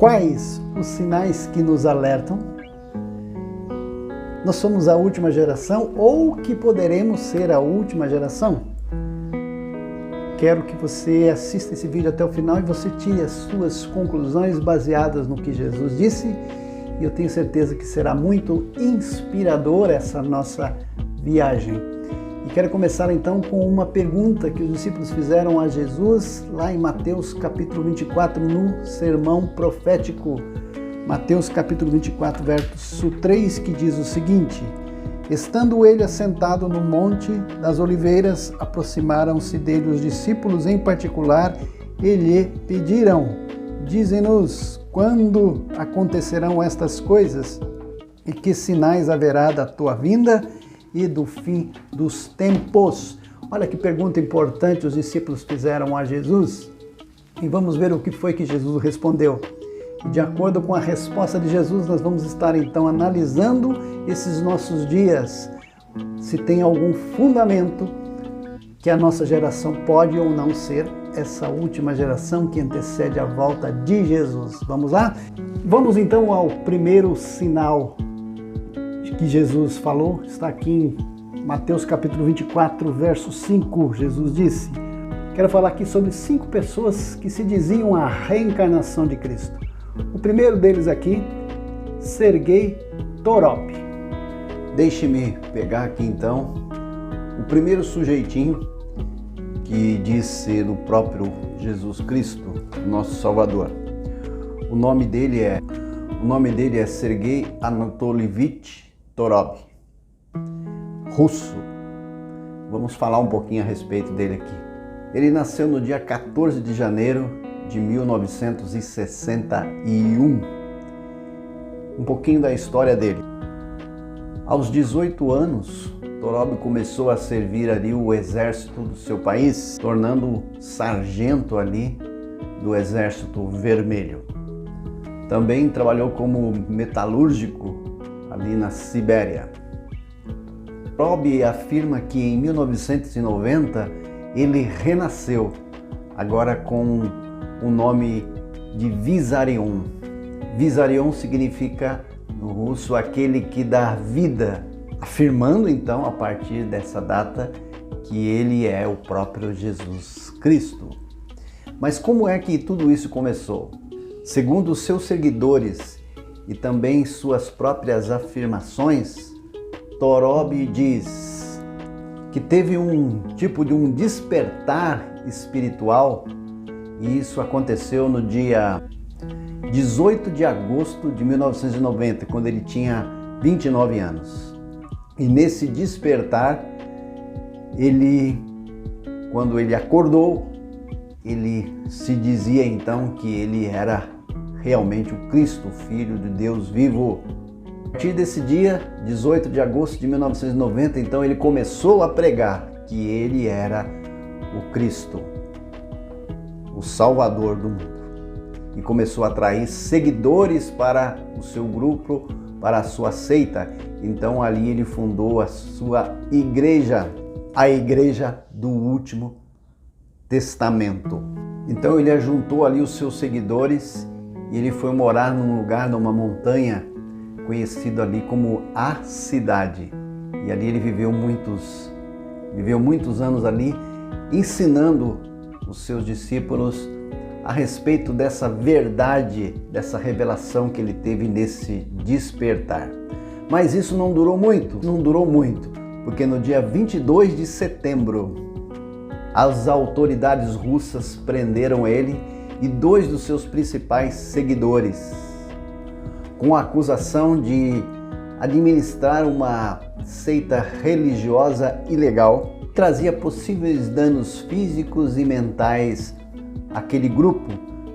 Quais os sinais que nos alertam? Nós somos a última geração ou que poderemos ser a última geração? Quero que você assista esse vídeo até o final e você tire as suas conclusões baseadas no que Jesus disse. E eu tenho certeza que será muito inspiradora essa nossa viagem. E quero começar então com uma pergunta que os discípulos fizeram a Jesus lá em Mateus capítulo 24, no sermão profético. Mateus capítulo 24, verso 3, que diz o seguinte: Estando ele assentado no monte das oliveiras, aproximaram-se dele os discípulos em particular e lhe pediram: Dize-nos, quando acontecerão estas coisas? E que sinais haverá da tua vinda e do fim dos tempos? Olha que pergunta importante os discípulos fizeram a Jesus. E vamos ver o que foi que Jesus respondeu. E de acordo com a resposta de Jesus, nós vamos estar então analisando esses nossos dias, se tem algum fundamento que a nossa geração pode ou não ser essa última geração que antecede a volta de Jesus. Vamos lá? Vamos então ao primeiro sinal que Jesus falou, está aqui em Mateus capítulo 24, verso 5, Jesus disse: Quero falar aqui sobre 5 pessoas que se diziam a reencarnação de Cristo. O primeiro deles aqui, Sergei Torop. Deixe-me pegar aqui então o primeiro sujeitinho que diz ser o próprio Jesus Cristo, nosso Salvador. O nome dele é Sergei Anatolievich Torop, russo. Vamos falar um pouquinho a respeito dele aqui. Ele nasceu no dia 14 de janeiro de 1961. Um pouquinho da história dele. Aos 18 anos, Torop começou a servir ali o exército do seu país, tornando sargento ali do Exército Vermelho. Também trabalhou como metalúrgico ali na Sibéria. Torop afirma que em 1990 ele renasceu, agora com o nome de Vissarion. Vissarion significa, no russo, aquele que dá vida, afirmando então, a partir dessa data, que ele é o próprio Jesus Cristo. Mas como é que tudo isso começou? Segundo os seus seguidores e também suas próprias afirmações, Torop diz que teve um tipo de um despertar espiritual, e isso aconteceu no dia 18 de agosto de 1990, quando ele tinha 29 anos. E nesse despertar, quando ele acordou, ele se dizia então que ele era realmente o Cristo, o Filho de Deus vivo. A partir desse dia, 18 de agosto de 1990, então ele começou a pregar que ele era o Cristo, o Salvador do mundo. E começou a atrair seguidores para o seu grupo, para a sua seita. Então ali ele fundou a sua igreja, a Igreja do Último Testamento. Então ele ajuntou ali os seus seguidores e ele foi morar num lugar, numa montanha, conhecido ali como A Cidade. E ali ele viveu muitos anos ali, ensinando os seus discípulos a respeito dessa verdade, dessa revelação que ele teve nesse despertar. Mas isso não durou muito, porque no dia 22 de setembro, as autoridades russas prenderam ele e 2 dos seus principais seguidores, com a acusação de administrar uma seita religiosa ilegal, que trazia possíveis danos físicos e mentais àquele grupo,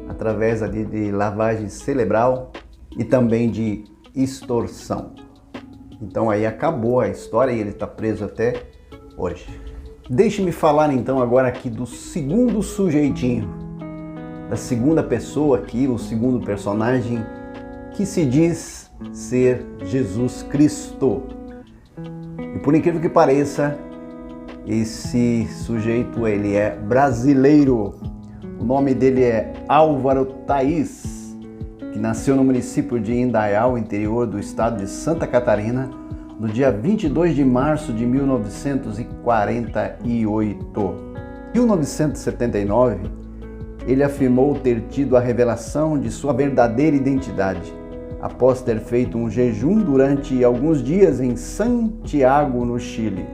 através ali de lavagem cerebral e também de extorsão. Então aí acabou a história e ele está preso até hoje. Deixe-me falar então agora aqui do segundo sujeitinho, da segunda pessoa aqui, o segundo personagem, que se diz ser Jesus Cristo. E por incrível que pareça, esse sujeito ele é brasileiro. O nome dele é Álvaro Thaís, que nasceu no município de Indaial, interior do estado de Santa Catarina, no dia 22 de março de 1948. Em 1979, ele afirmou ter tido a revelação de sua verdadeira identidade, após ter feito um jejum durante alguns dias em Santiago, no Chile.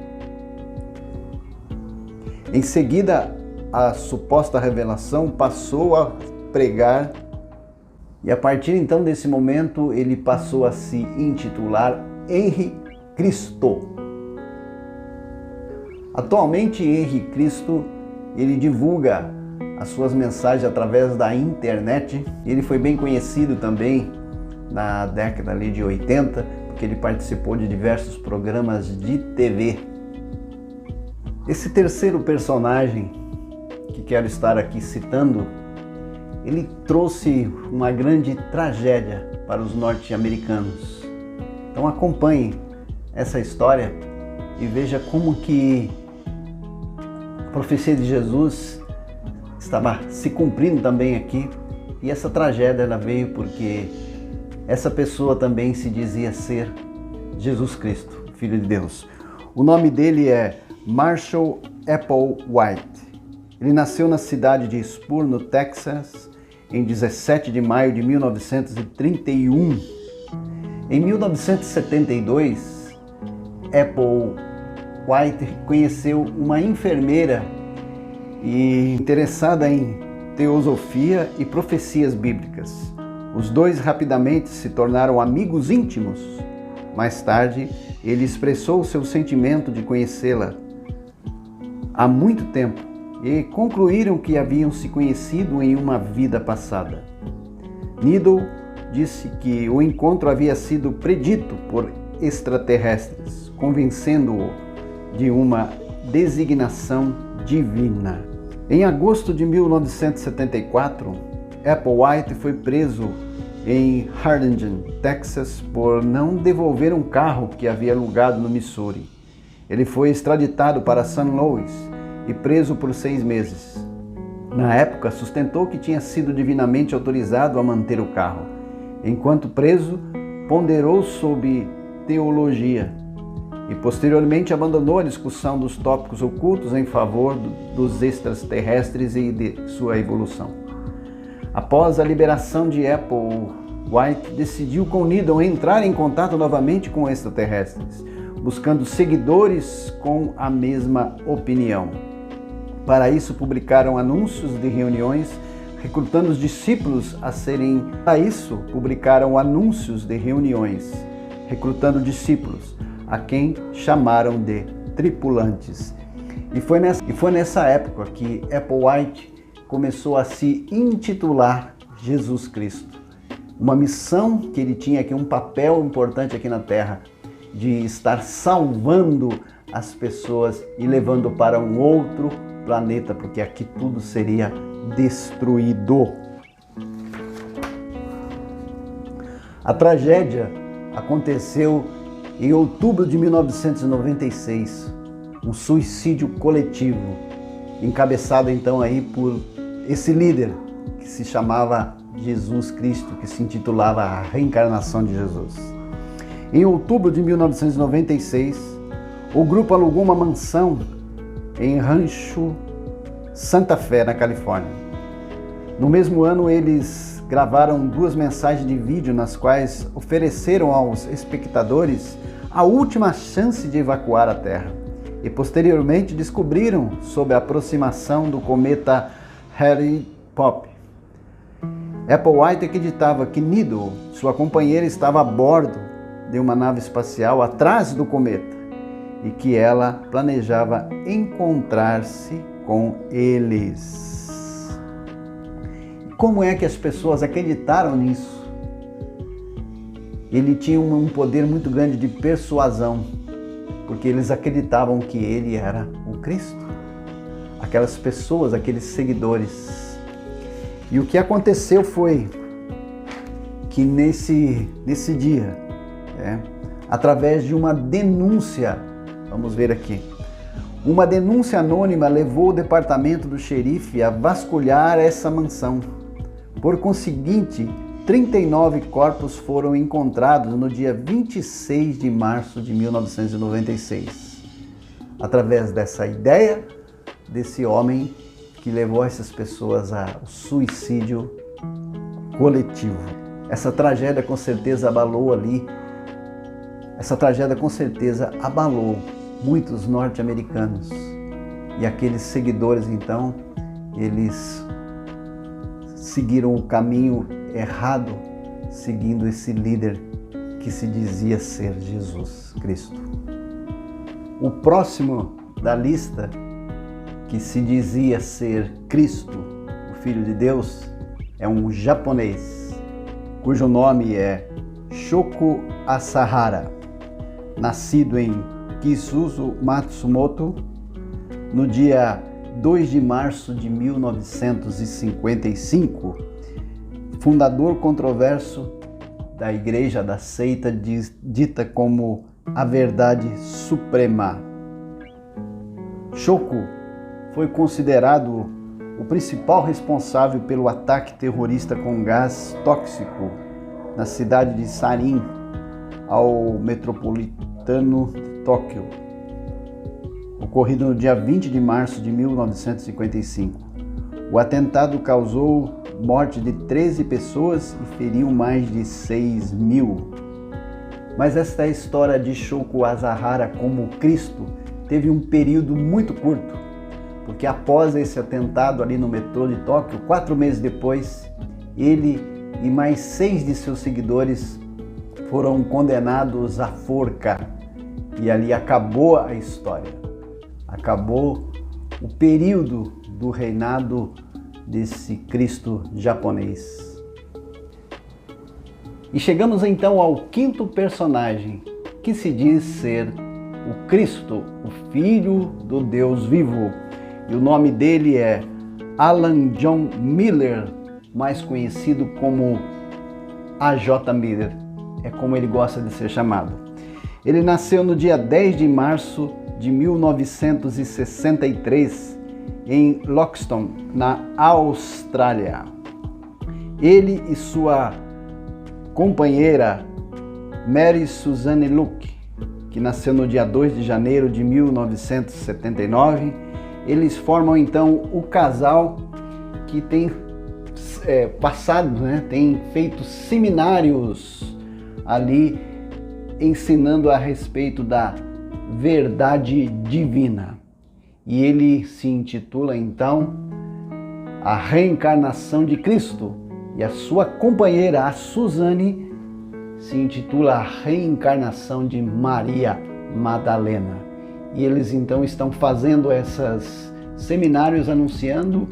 Em seguida, a suposta revelação passou a pregar, e a partir então desse momento ele passou a se intitular Henri Cristo. Atualmente, Henri Cristo, ele divulga as suas mensagens através da internet. Ele foi bem conhecido também na década ali de 80, porque ele participou de diversos programas de TV. Esse terceiro personagem que quero estar aqui citando, ele trouxe uma grande tragédia para os norte-americanos. Então acompanhe essa história e veja como que a profecia de Jesus estava se cumprindo também aqui, e essa tragédia ela veio porque essa pessoa também se dizia ser Jesus Cristo, Filho de Deus. O nome dele é Marshall Applewhite. Ele nasceu na cidade de Spur, no Texas, em 17 de maio de 1931. Em 1972, Applewhite conheceu uma enfermeira e interessada em teosofia e profecias bíblicas. Os dois rapidamente se tornaram amigos íntimos. Mais tarde, ele expressou seu sentimento de conhecê-la há muito tempo e concluíram que haviam se conhecido em uma vida passada. Needle disse que o encontro havia sido predito por extraterrestres, convencendo-o de uma designação divina. Em agosto de 1974, Applewhite foi preso em Harlingen, Texas, por não devolver um carro que havia alugado no Missouri. Ele foi extraditado para St. Louis e preso por 6 meses. Na época, sustentou que tinha sido divinamente autorizado a manter o carro. Enquanto preso, ponderou sobre teologia e posteriormente abandonou a discussão dos tópicos ocultos em favor dos extraterrestres e de sua evolução. Após a liberação de Applewhite, decidiu com Needle entrar em contato novamente com extraterrestres, buscando seguidores com a mesma opinião. Para isso, publicaram anúncios de reuniões, recrutando os discípulos a serem... Para isso, publicaram anúncios de reuniões, recrutando discípulos, a quem chamaram de tripulantes. E foi nessa época que Applewhite começou a se intitular Jesus Cristo. Uma missão que ele tinha aqui, um papel importante aqui na Terra, de estar salvando as pessoas e levando para um outro planeta, porque aqui tudo seria destruído. A tragédia aconteceu em outubro de 1996, um suicídio coletivo, encabeçado então aí por esse líder que se chamava Jesus Cristo, que se intitulava a reencarnação de Jesus. Em outubro de 1996, o grupo alugou uma mansão em Rancho Santa Fé, na Califórnia. No mesmo ano, eles gravaram 2 mensagens de vídeo nas quais ofereceram aos espectadores a última chance de evacuar a Terra. E posteriormente descobriram sobre a aproximação do cometa Hale-Bopp. Applewhite acreditava que Needle, sua companheira, estava a bordo de uma nave espacial atrás do cometa e que ela planejava encontrar-se com eles. Como é que as pessoas acreditaram nisso? Ele tinha um poder muito grande de persuasão, porque eles acreditavam que ele era o Cristo. Aquelas pessoas, aqueles seguidores. E o que aconteceu foi que nesse dia, através de uma denúncia, vamos ver aqui, uma denúncia anônima levou o departamento do xerife a vasculhar essa mansão. Por conseguinte, 39 corpos foram encontrados no dia 26 de março de 1996. Através dessa ideia, desse homem que levou essas pessoas ao suicídio coletivo. Essa tragédia com certeza abalou muitos norte-americanos. E aqueles seguidores, então, eles seguiram o caminho errado, seguindo esse líder que se dizia ser Jesus Cristo. O próximo da lista, que se dizia ser Cristo, o Filho de Deus, é um japonês, cujo nome é Shoko Asahara, nascido em Kisuzu, Matsumoto, no dia 2 de março de 1955, fundador controverso da igreja da seita dita como a Verdade Suprema. Shoko foi considerado o principal responsável pelo ataque terrorista com gás tóxico na cidade de Sarin, ao metropolitano Tóquio, ocorrido no dia 20 de março de 1955. O atentado causou morte de 13 pessoas e feriu mais de 6.000. Mas esta história de Shoko Asahara como Cristo teve um período muito curto, porque após esse atentado ali no metrô de Tóquio, 4 meses depois, ele e mais 6 de seus seguidores foram condenados à forca. E ali acabou a história. Acabou o período do reinado desse Cristo japonês. E chegamos então ao quinto personagem, que se diz ser o Cristo, o Filho do Deus vivo. E o nome dele é Alan John Miller, mais conhecido como A.J. Miller. É como ele gosta de ser chamado. Ele nasceu no dia 10 de março de 1963 em Loxton, na Austrália. Ele e sua companheira Mary Suzanne Luke, que nasceu no dia 2 de janeiro de 1979, eles formam então o casal que tem tem feito seminários ali ensinando a respeito da verdade divina. E ele se intitula então A Reencarnação de Cristo. E a sua companheira, a Suzane, se intitula A Reencarnação de Maria Madalena. E eles então estão fazendo esses seminários anunciando.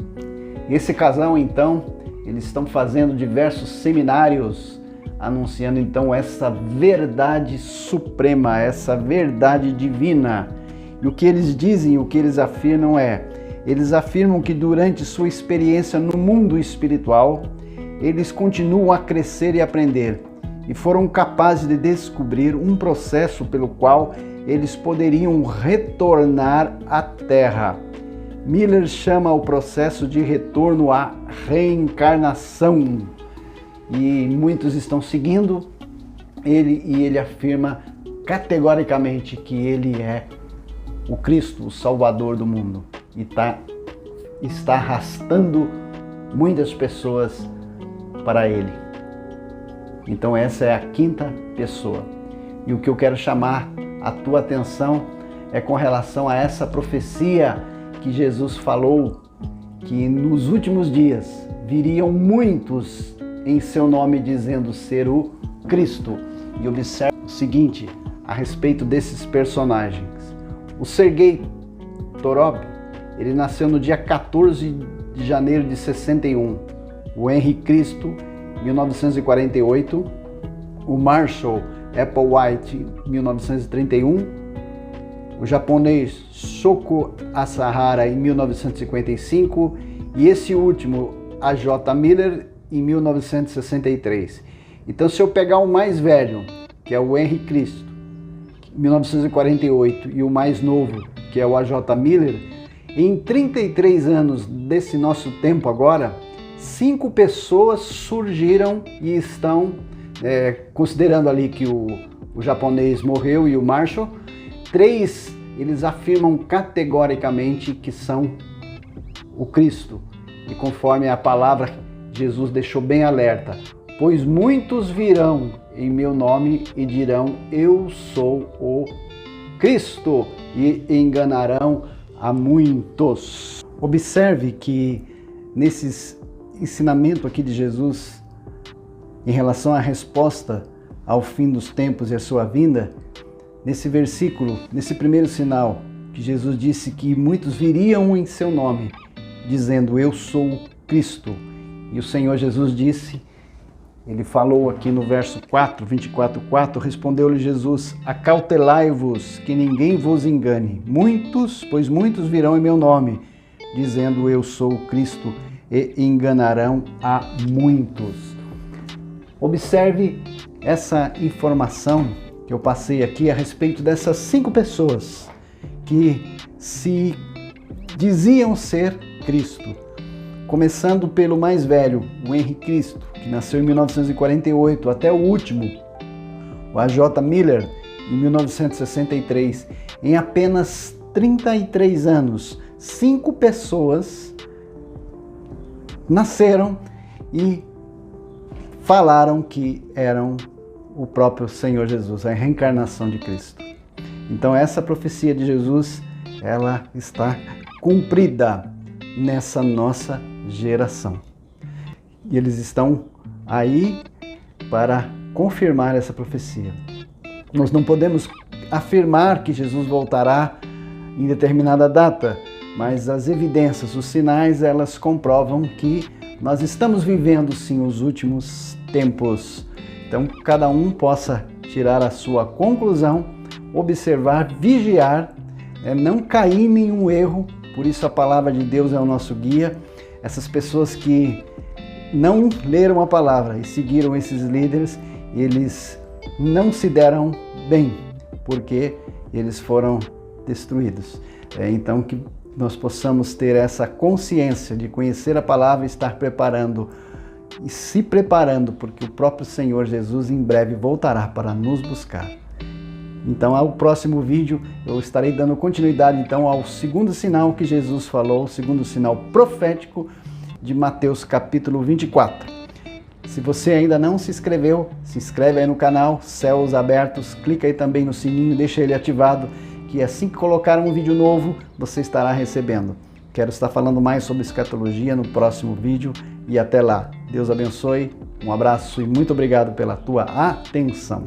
Esse casal então, eles estão fazendo diversos seminários anunciando então essa verdade suprema, essa verdade divina. E o que eles dizem, o que eles afirmam eles afirmam que durante sua experiência no mundo espiritual, eles continuam a crescer e aprender, e foram capazes de descobrir um processo pelo qual eles poderiam retornar à Terra. Miller chama o processo de retorno à reencarnação. E muitos estão seguindo ele, e ele afirma categoricamente que ele é o Cristo, o Salvador do mundo, e está arrastando muitas pessoas para ele. Então essa é a quinta pessoa. E o que eu quero chamar a tua atenção é com relação a essa profecia que Jesus falou, que nos últimos dias viriam muitos em seu nome dizendo ser o Cristo. E observe o seguinte a respeito desses personagens. O Sergei Torov, ele nasceu no dia 14 de janeiro de 61. O Henry Cristo, 1948. O Marshall Applewhite, 1931. O japonês Shoko Asahara, em 1955. E esse último, A.J. Miller, em 1963. Então, se eu pegar o mais velho, que é o Henry Cristo, 1948, e o mais novo, que é o A.J. Miller, em 33 anos desse nosso tempo agora, 5 pessoas surgiram e estão, considerando ali que o japonês morreu e o Marshall, 3 eles afirmam categoricamente que são o Cristo. E conforme a palavra, Jesus deixou bem alerta: pois muitos virão em meu nome e dirão, eu sou o Cristo, e enganarão a muitos. Observe que nesse ensinamento aqui de Jesus, em relação à resposta ao fim dos tempos e a sua vinda, nesse versículo, nesse primeiro sinal, que Jesus disse que muitos viriam em seu nome, dizendo, eu sou Cristo. E o Senhor Jesus disse, ele falou aqui no verso 4, 24:4, respondeu-lhe Jesus, acautelai-vos, que ninguém vos engane. Pois muitos virão em meu nome, dizendo, eu sou Cristo, e enganarão a muitos. Observe essa informação que eu passei aqui a respeito dessas 5 pessoas que se diziam ser Cristo. Começando pelo mais velho, o Henry Cristo, que nasceu em 1948, até o último, o A.J. Miller, em 1963. Em apenas 33 anos, 5 pessoas nasceram e falaram que eram o próprio Senhor Jesus, a reencarnação de Cristo. Então essa profecia de Jesus, ela está cumprida nessa nossa geração. E eles estão aí para confirmar essa profecia. Nós não podemos afirmar que Jesus voltará em determinada data, mas as evidências, os sinais, elas comprovam que nós estamos vivendo sim os últimos tempos. Então cada um possa tirar a sua conclusão, observar, vigiar, não cair em nenhum erro. Por isso a palavra de Deus é o nosso guia. Essas pessoas que não leram a palavra e seguiram esses líderes, eles não se deram bem, porque eles foram destruídos. Então que nós possamos ter essa consciência de conhecer a palavra e estar preparando e se preparando, porque o próprio Senhor Jesus em breve voltará para nos buscar. Então, ao próximo vídeo, eu estarei dando continuidade então ao segundo sinal que Jesus falou, o segundo sinal profético de Mateus capítulo 24. Se você ainda não se inscreveu, se inscreve aí no canal Céus Abertos, clica aí também no sininho, deixa ele ativado, que assim que colocar um vídeo novo, você estará recebendo. Quero estar falando mais sobre escatologia no próximo vídeo e até lá. Deus abençoe, um abraço e muito obrigado pela tua atenção.